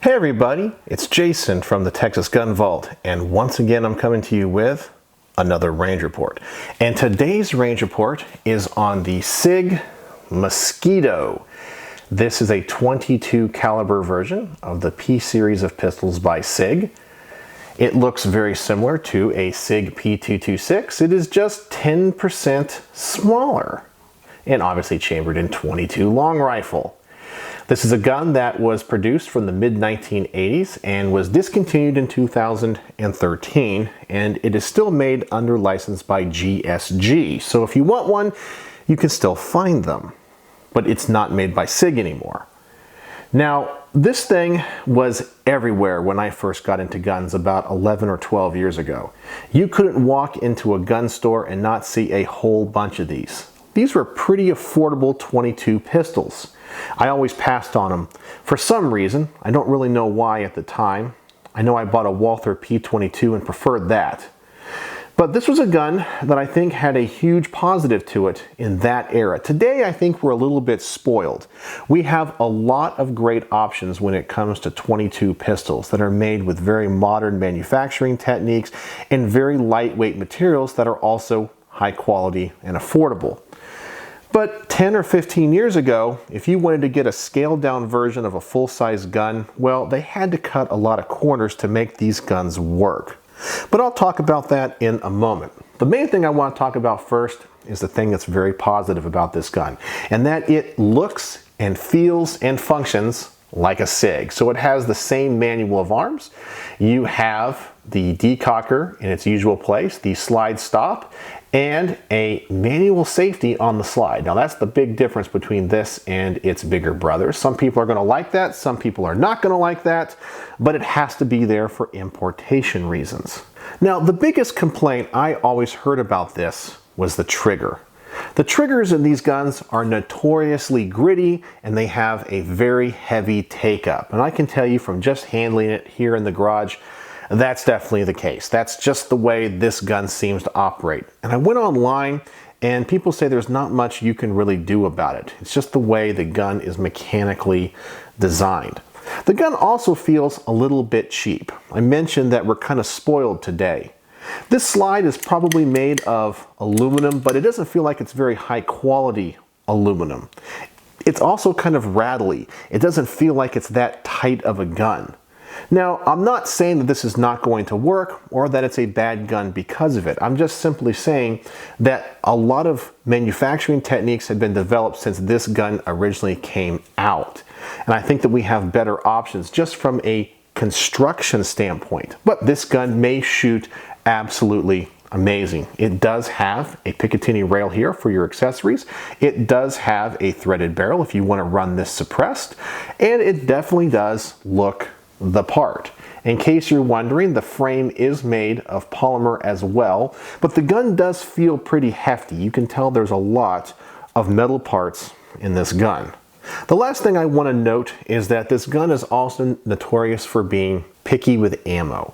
Hey everybody, it's Jason from the Texas Gun Vault, and once again I'm coming to you with another range report. And today's range report is on the Sig Mosquito. This is a .22 caliber version of the P series of pistols by Sig. It looks very similar to a Sig P226. It is just 10% smaller and obviously chambered in .22 long rifle. This is a gun that was produced from the mid-1980s and was discontinued in 2013, and it is still made under license by GSG. So if you want one, you can still find them, but it's not made by Sig anymore. Now, this thing was everywhere when I first got into guns about 11 or 12 years ago. You couldn't walk into a gun store and not see a whole bunch of these. These were pretty affordable .22 pistols. I always passed on them. For some reason, I don't really know why at the time. I know I bought a Walther P22 and preferred that. But this was a gun that I think had a huge positive to it in that era. Today, I think we're a little bit spoiled. We have a lot of great options when it comes to .22 pistols that are made with very modern manufacturing techniques and very lightweight materials that are also high quality and affordable. But 10 or 15 years ago, if you wanted to get a scaled down version of a full-size gun, well, they had to cut a lot of corners to make these guns work. But I'll talk about that in a moment. The main thing I want to talk about first is the thing that's very positive about this gun, and that it looks and feels and functions like a Sig. So it has the same manual of arms. You have the decocker in its usual place, the slide stop, and a manual safety on the slide. Now that's the big difference between this and its bigger brother. Some people are going to like that, some people are not going to like that, but it has to be there for importation reasons. Now the biggest complaint I always heard about this was the trigger. The triggers in these guns are notoriously gritty and they have a very heavy take-up. And I can tell you from just handling it here in the garage, that's definitely the case. That's just the way this gun seems to operate. And I went online and people say there's not much you can really do about it. It's just the way the gun is mechanically designed. The gun also feels a little bit cheap. I mentioned that we're kind of spoiled today. This slide is probably made of aluminum, but it doesn't feel like it's very high quality aluminum. It's also kind of rattly. It doesn't feel like it's that tight of a gun. Now, I'm not saying that this is not going to work or that it's a bad gun because of it. I'm just simply saying that a lot of manufacturing techniques have been developed since this gun originally came out. And I think that we have better options just from a construction standpoint. But this gun may shoot absolutely amazing. It does have a Picatinny rail here for your accessories. It does have a threaded barrel if you want to run this suppressed. And it definitely does look the part. In case you're wondering, the frame is made of polymer as well, but the gun does feel pretty hefty. You can tell there's a lot of metal parts in this gun. The last thing I want to note is that this gun is also notorious for being picky with ammo.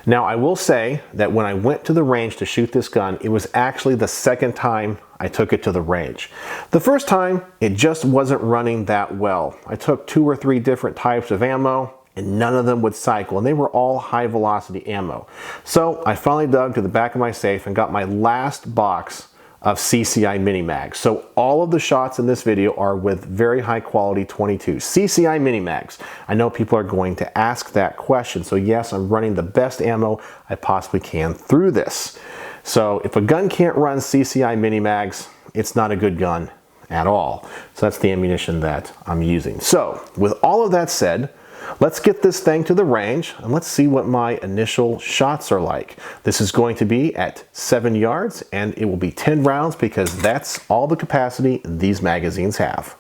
Now, I will say that when I went to the range to shoot this gun, it was actually the second time I took it to the range. The first time, it just wasn't running that well. I took 2 or 3 different types of ammo, and none of them would cycle, and they were all high velocity ammo. So I finally dug to the back of my safe and got my last box of CCI mini mags. So all of the shots in this video are with very high quality .22 CCI mini mags. I know people are going to ask that question. So yes, I'm running the best ammo I possibly can through this. So if a gun can't run CCI mini mags, it's not a good gun at all. So that's the ammunition that I'm using. So with all of that said, let's get this thing to the range and let's see what my initial shots are like. This is going to be at 7 yards and it will be 10 rounds because that's all the capacity these magazines have.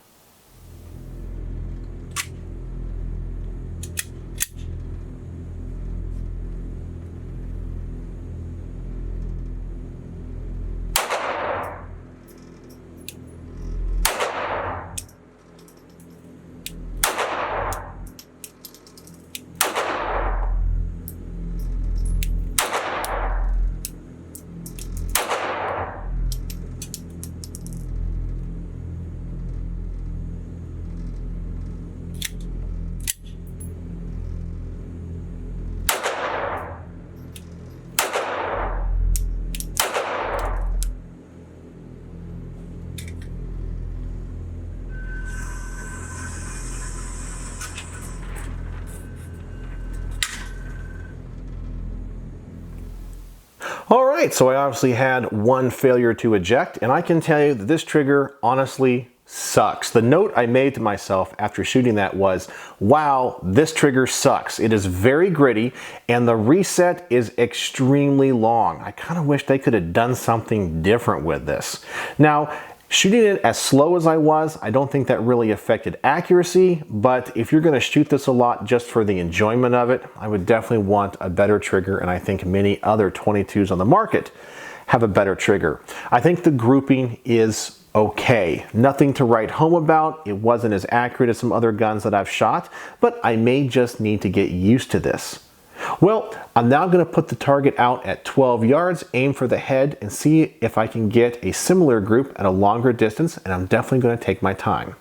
All right, so I obviously had one failure to eject, and I can tell you that this trigger honestly sucks. The note I made to myself after shooting that was, wow, this trigger sucks. It is very gritty, and the reset is extremely long. I kind of wish they could have done something different with this. Now, shooting it as slow as I was, I don't think that really affected accuracy, but if you're going to shoot this a lot just for the enjoyment of it, I would definitely want a better trigger, and I think many other 22s on the market have a better trigger. I think the grouping is okay. Nothing to write home about. It wasn't as accurate as some other guns that I've shot, but I may just need to get used to this. Well, I'm now going to put the target out at 12 yards, aim for the head, and see if I can get a similar group at a longer distance, and I'm definitely going to take my time.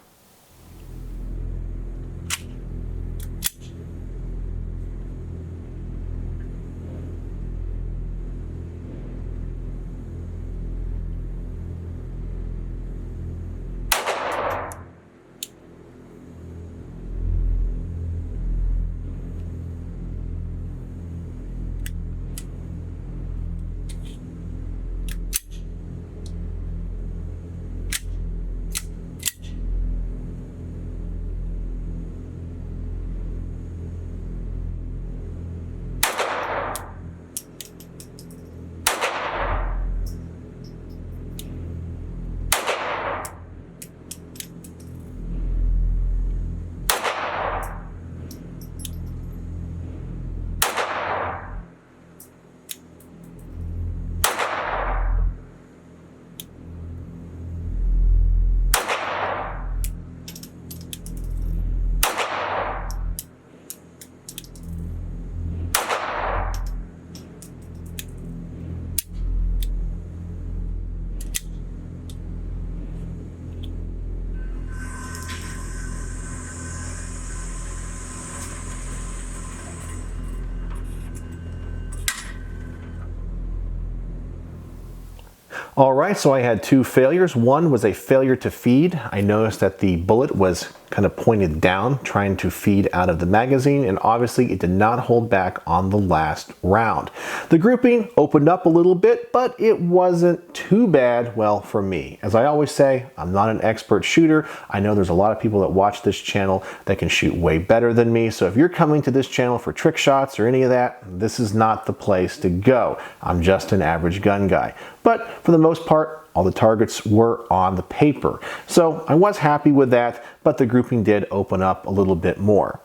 All right, so I had two failures. One was a failure to feed. I noticed that the bullet was kind of pointed down, trying to feed out of the magazine, and obviously it did not hold back on the last round. The grouping opened up a little bit, but it wasn't too bad, well, for me. As I always say, I'm not an expert shooter. I know there's a lot of people that watch this channel that can shoot way better than me, so if you're coming to this channel for trick shots or any of that, this is not the place to go. I'm just an average gun guy. But for the most part, all the targets were on the paper. So I was happy with that, but the grouping did open up a little bit more.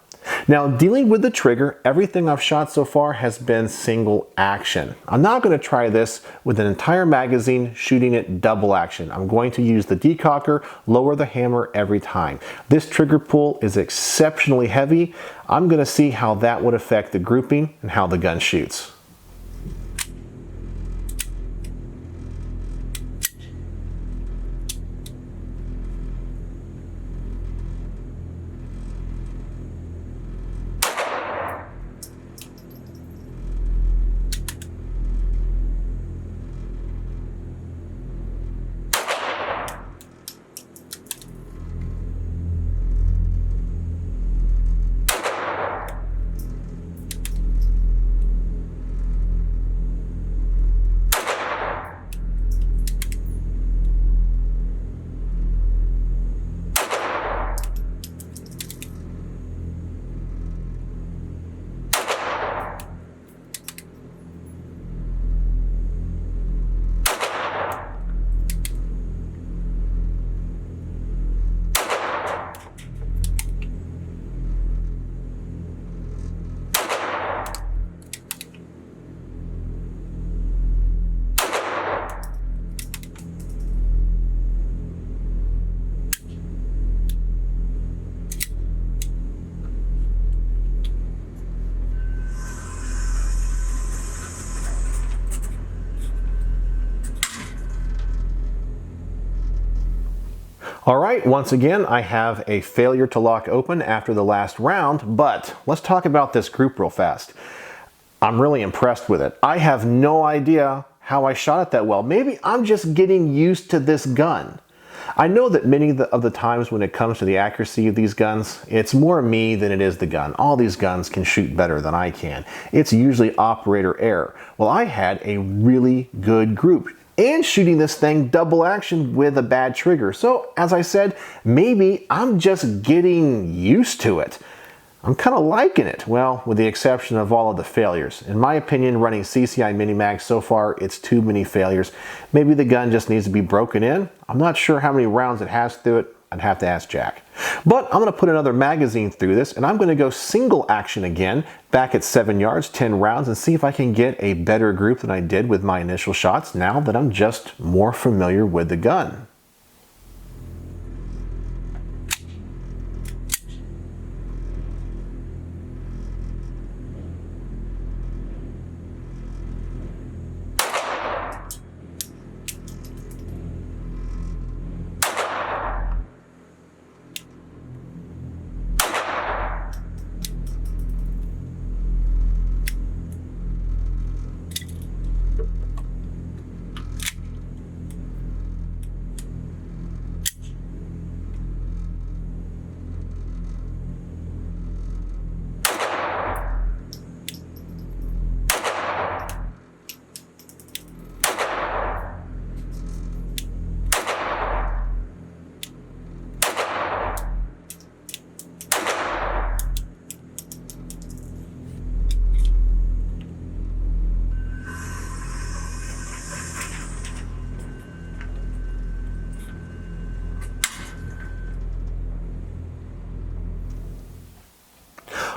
Now, dealing with the trigger, everything I've shot so far has been single action. I'm not going to try this with an entire magazine, shooting it double action. I'm going to use the decocker, lower the hammer every time. This trigger pull is exceptionally heavy. I'm going to see how that would affect the grouping and how the gun shoots. All right, once again, I have a failure to lock open after the last round, but let's talk about this group real fast. I'm really impressed with it. I have no idea how I shot it that well. Maybe I'm just getting used to this gun. I know that many of the times when it comes to the accuracy of these guns, it's more me than it is the gun. All these guns can shoot better than I can. It's usually operator error. Well, I had a really good group and shooting this thing double action with a bad trigger. So as I said, maybe I'm just getting used to it. I'm kind of liking it, well, with the exception of all of the failures. In my opinion, running CCI Mini-Mag so far, it's too many failures. Maybe the gun just needs to be broken in. I'm not sure how many rounds it has through it. I'd have to ask Jack. But I'm going to put another magazine through this, and I'm going to go single action again, back at 7 yards, 10 rounds, and see if I can get a better group than I did with my initial shots now that I'm just more familiar with the gun.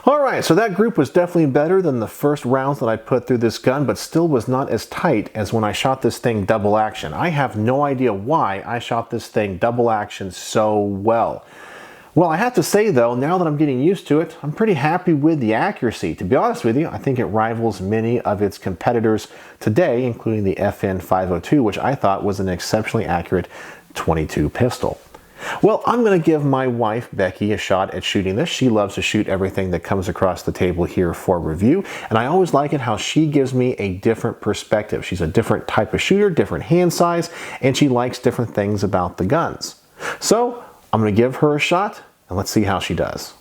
Alright, so that group was definitely better than the first rounds that I put through this gun, but still was not as tight as when I shot this thing double action. I have no idea why I shot this thing double action so well. Well, I have to say though, now that I'm getting used to it, I'm pretty happy with the accuracy. To be honest with you, I think it rivals many of its competitors today, including the FN 502, which I thought was an exceptionally accurate .22 pistol. Well, I'm going to give my wife, Becky, a shot at shooting this. She loves to shoot everything that comes across the table here for review, and I always like it how she gives me a different perspective. She's a different type of shooter, different hand size, and she likes different things about the guns. So, I'm going to give her a shot, and let's see how she does.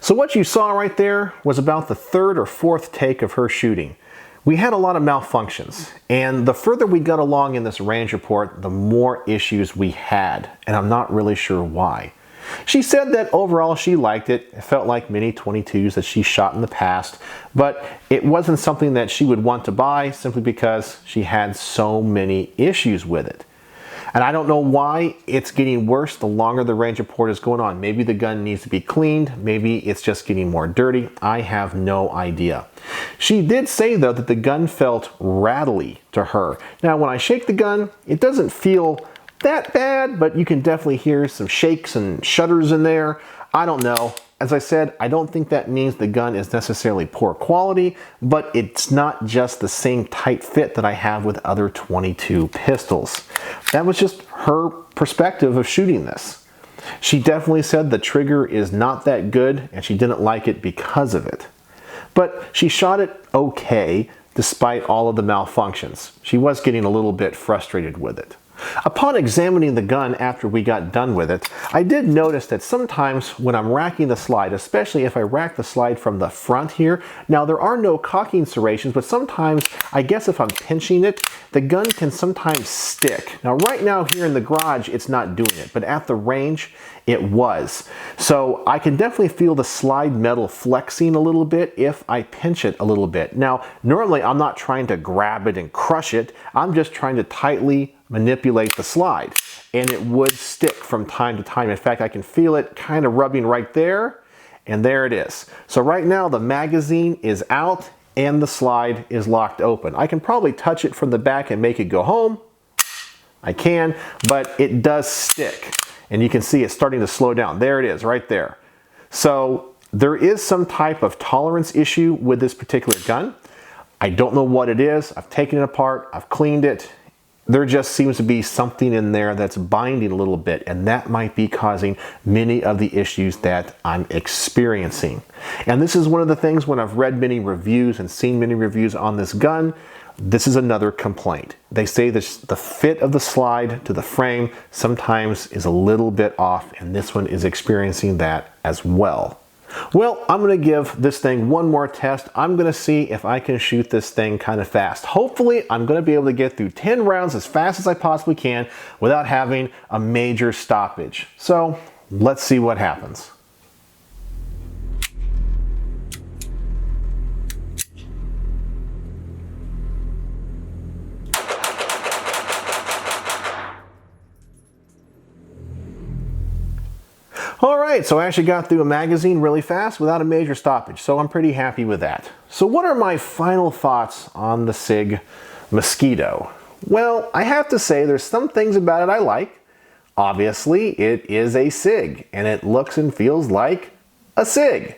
So what you saw right there was about the third or fourth take of her shooting. We had a lot of malfunctions, and the further we got along in this range report, the more issues we had, and I'm not really sure why. She said that overall she liked it. It felt like many .22s that she shot in the past, but it wasn't something that she would want to buy simply because she had so many issues with it. And I don't know why it's getting worse the longer the range report is going on. Maybe the gun needs to be cleaned. Maybe it's just getting more dirty. I have no idea. She did say though that the gun felt rattly to her. Now when I shake the gun, it doesn't feel that bad, but you can definitely hear some shakes and shudders in there. I don't know. As I said, I don't think that means the gun is necessarily poor quality, but it's not just the same tight fit that I have with other .22 pistols. That was just her perspective of shooting this. She definitely said the trigger is not that good and she didn't like it because of it. But she shot it okay despite all of the malfunctions. She was getting a little bit frustrated with it. Upon examining the gun after we got done with it, I did notice that sometimes when I'm racking the slide, especially if I rack the slide from the front here, now there are no cocking serrations, but sometimes, I guess if I'm pinching it, the gun can sometimes stick. Now right now here in the garage, it's not doing it, but at the range, it was. So I can definitely feel the slide metal flexing a little bit if I pinch it a little bit. Now, normally I'm not trying to grab it and crush it, I'm just trying to tightly manipulate the slide, and it would stick from time to time. In fact, I can feel it kind of rubbing right there, and there it is. So right now the magazine is out and the slide is locked open. I can probably touch it from the back and make it go home. I can, but it does stick. And you can see it's starting to slow down. There it is, right there. So there is some type of tolerance issue with this particular gun. I don't know what it is. I've taken it apart, I've cleaned it. There just seems to be something in there that's binding a little bit, and that might be causing many of the issues that I'm experiencing. And this is one of the things when I've read many reviews and seen many reviews on this gun, this is another complaint. They say this, the fit of the slide to the frame sometimes is a little bit off, and this one is experiencing that as well. Well, I'm going to give this thing one more test. I'm going to see if I can shoot this thing kind of fast. Hopefully, I'm going to be able to get through 10 rounds as fast as I possibly can without having a major stoppage. So, let's see what happens. All right, so I actually got through a magazine really fast without a major stoppage, so I'm pretty happy with that. So what are my final thoughts on the Sig Mosquito? Well, I have to say there's some things about it I like. Obviously, it is a Sig, and it looks and feels like a Sig.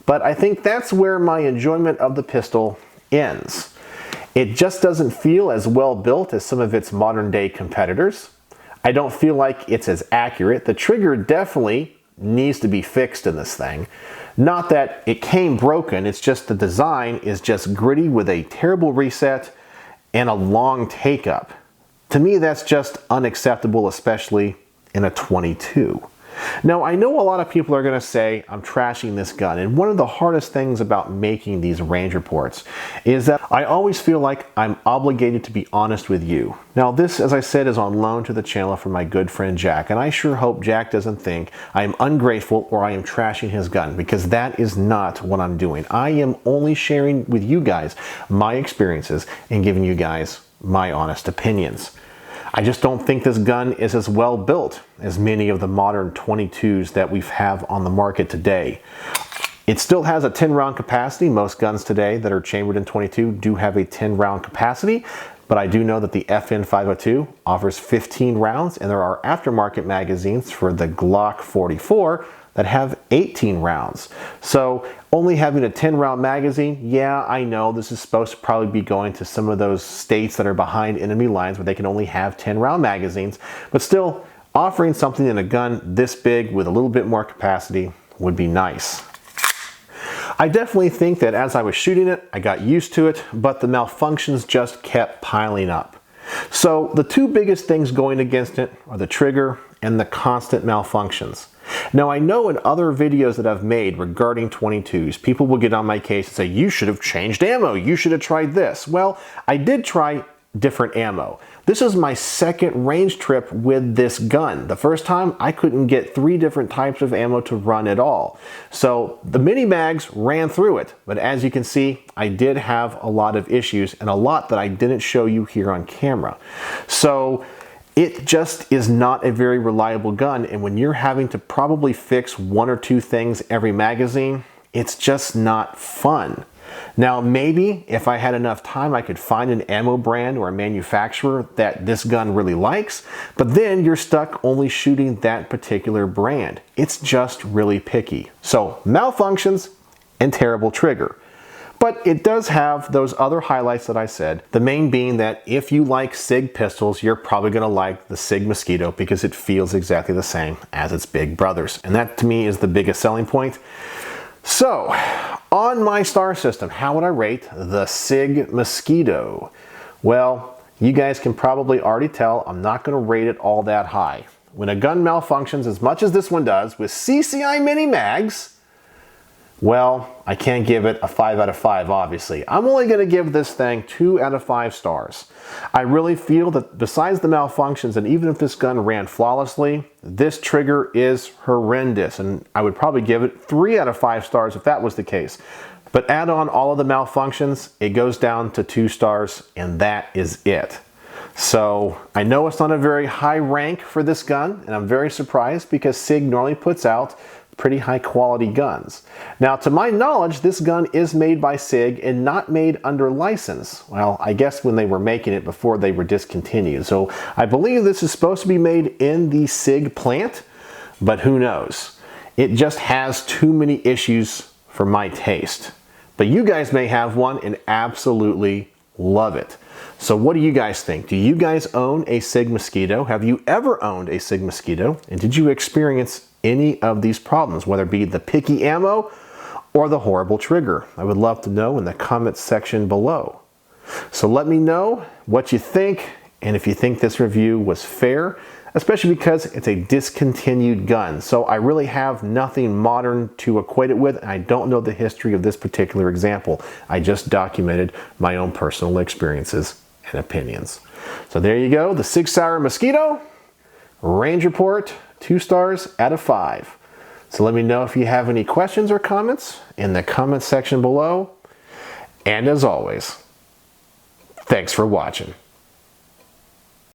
But I think that's where my enjoyment of the pistol ends. It just doesn't feel as well built as some of its modern day competitors. I don't feel like it's as accurate. The trigger definitely needs to be fixed in this thing. Not that it came broken, it's just the design is just gritty with a terrible reset and a long take up. To me, that's just unacceptable, especially in a 22. Now, I know a lot of people are going to say I'm trashing this gun, and one of the hardest things about making these range reports is that I always feel like I'm obligated to be honest with you. Now, this, as I said, is on loan to the channel from my good friend Jack, and I sure hope Jack doesn't think I am ungrateful or I am trashing his gun, because that is not what I'm doing. I am only sharing with you guys my experiences and giving you guys my honest opinions. I just don't think this gun is as well built as many of the modern 22s that we have on the market today. It still has a 10 round capacity. Most guns today that are chambered in 22 do have a 10 round capacity, but I do know that the FN 502 offers 15 rounds, and there are aftermarket magazines for the Glock 44 that have 18 rounds. So only having a 10 round magazine, yeah, I know this is supposed to probably be going to some of those states that are behind enemy lines where they can only have 10 round magazines, but still offering something in a gun this big with a little bit more capacity would be nice. I definitely think that as I was shooting it, I got used to it, but the malfunctions just kept piling up. So the two biggest things going against it are the trigger and the constant malfunctions. Now, I know in other videos that I've made regarding 22s, people will get on my case and say, you should have changed ammo, you should have tried this. Well, I did try different ammo. This is my second range trip with this gun. The first time, I couldn't get 3 different types of ammo to run at all. So the mini mags ran through it, but as you can see, I did have a lot of issues and a lot that I didn't show you here on camera. So it just is not a very reliable gun, and when you're having to probably fix 1 or 2 things every magazine, it's just not fun. Now, maybe if I had enough time, I could find an ammo brand or a manufacturer that this gun really likes, but then you're stuck only shooting that particular brand. It's just really picky. So, malfunctions and terrible trigger. But it does have those other highlights that I said, the main being that if you like Sig pistols, you're probably going to like the Sig Mosquito because it feels exactly the same as its big brothers. And that to me is the biggest selling point. So, on my star system, how would I rate the Sig Mosquito? Well, you guys can probably already tell I'm not going to rate it all that high. When a gun malfunctions as much as this one does with CCI mini mags, well, I can't give it a 5 out of 5, obviously. I'm only going to give this thing 2 out of 5 stars. I really feel that besides the malfunctions, and even if this gun ran flawlessly, this trigger is horrendous, and I would probably give it 3 out of 5 stars if that was the case. But add on all of the malfunctions, it goes down to 2 stars, and that is it. So I know it's not a very high rank for this gun, and I'm very surprised because Sig normally puts out pretty high quality guns. Now, to my knowledge, this gun is made by Sig and not made under license. Well, I guess when they were making it before they were discontinued. So I believe this is supposed to be made in the Sig plant, but who knows? It just has too many issues for my taste. But you guys may have one and absolutely love it. So what do you guys think? Do you guys own a Sig Mosquito? Have you ever owned a Sig Mosquito? And did you experience any of these problems, whether it be the picky ammo or the horrible trigger? I would love to know in the comments section below. So let me know what you think, and if you think this review was fair, especially because it's a discontinued gun. So I really have nothing modern to equate it with, and I don't know the history of this particular example. I just documented my own personal experiences and opinions. So there you go, the Sig Sauer Mosquito range report, 2 stars out of 5. So let me know if you have any questions or comments in the comments section below. And as always, thanks for watching.